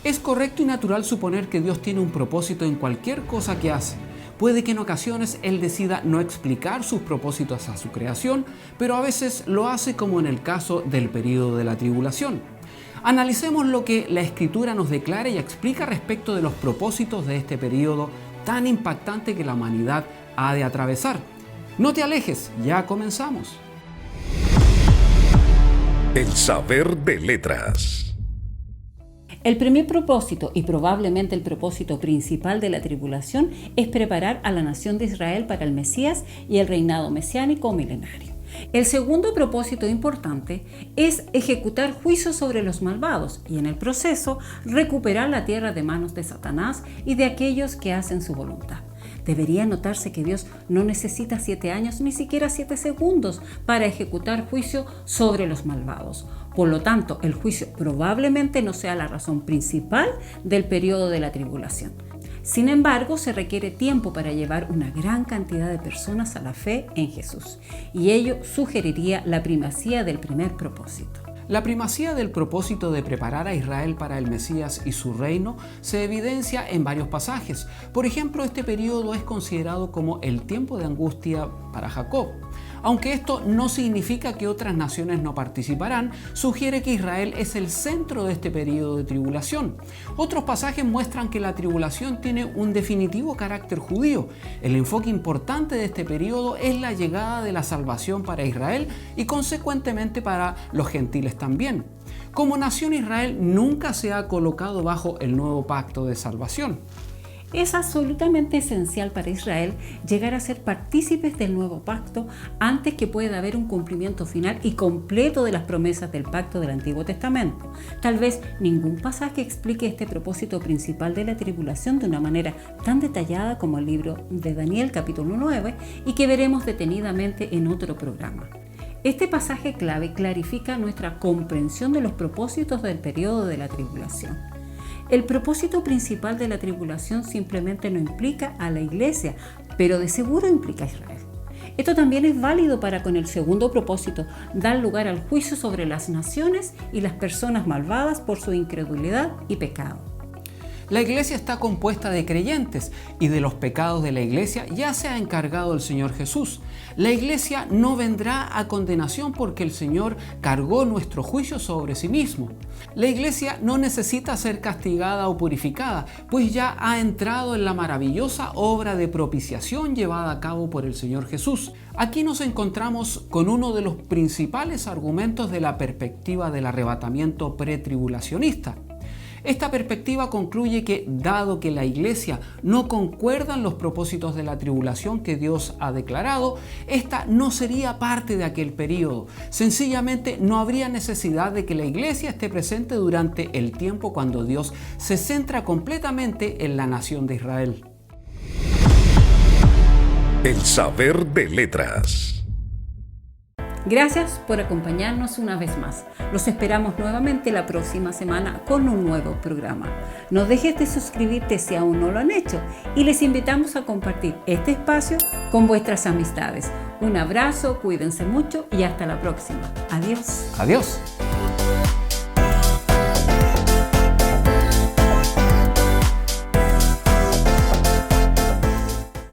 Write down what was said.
Es correcto y natural suponer que Dios tiene un propósito en cualquier cosa que hace. Puede que en ocasiones Él decida no explicar sus propósitos a su creación, pero a veces lo hace, como en el caso del período de la tribulación. Analicemos lo que la Escritura nos declara y explica respecto de los propósitos de este período tan impactante que la humanidad ha de atravesar. No te alejes, ya comenzamos. El saber de letras. El primer propósito, y probablemente el propósito principal de la tribulación, es preparar a la nación de Israel para el Mesías y el reinado mesiánico milenario. El segundo propósito importante es ejecutar juicio sobre los malvados y en el proceso recuperar la tierra de manos de Satanás y de aquellos que hacen su voluntad. Debería notarse que Dios no necesita 7 años ni siquiera 7 segundos para ejecutar juicio sobre los malvados. Por lo tanto, el juicio probablemente no sea la razón principal del periodo de la tribulación. Sin embargo, se requiere tiempo para llevar una gran cantidad de personas a la fe en Jesús, y ello sugeriría la primacía del primer propósito. La primacía del propósito de preparar a Israel para el Mesías y su reino se evidencia en varios pasajes. Por ejemplo, este periodo es considerado como el tiempo de angustia para Jacob. Aunque esto no significa que otras naciones no participarán, sugiere que Israel es el centro de este periodo de tribulación. Otros pasajes muestran que la tribulación tiene un definitivo carácter judío. El enfoque importante de este periodo es la llegada de la salvación para Israel y consecuentemente para los gentiles también. Como nación, Israel nunca se ha colocado bajo el nuevo pacto de salvación. Es absolutamente esencial para Israel llegar a ser partícipes del nuevo pacto antes que pueda haber un cumplimiento final y completo de las promesas del pacto del Antiguo Testamento. Tal vez ningún pasaje explique este propósito principal de la tribulación de una manera tan detallada como el libro de Daniel capítulo 9 y que veremos detenidamente en otro programa. Este pasaje clave clarifica nuestra comprensión de los propósitos del periodo de la tribulación. El propósito principal de la tribulación simplemente no implica a la iglesia, pero de seguro implica a Israel. Esto también es válido para con el segundo propósito, dar lugar al juicio sobre las naciones y las personas malvadas por su incredulidad y pecado. La iglesia está compuesta de creyentes y de los pecados de la iglesia ya se ha encargado el Señor Jesús. La iglesia no vendrá a condenación porque el Señor cargó nuestro juicio sobre sí mismo. La iglesia no necesita ser castigada o purificada, pues ya ha entrado en la maravillosa obra de propiciación llevada a cabo por el Señor Jesús. Aquí nos encontramos con uno de los principales argumentos de la perspectiva del arrebatamiento pretribulacionista. Esta perspectiva concluye que, dado que la iglesia no concuerda en los propósitos de la tribulación que Dios ha declarado, esta no sería parte de aquel periodo. Sencillamente no habría necesidad de que la iglesia esté presente durante el tiempo cuando Dios se centra completamente en la nación de Israel. El saber de letras. Gracias por acompañarnos una vez más. Los esperamos nuevamente la próxima semana con un nuevo programa. No dejes de suscribirte si aún no lo han hecho y les invitamos a compartir este espacio con vuestras amistades. Un abrazo, cuídense mucho y hasta la próxima. Adiós. Adiós.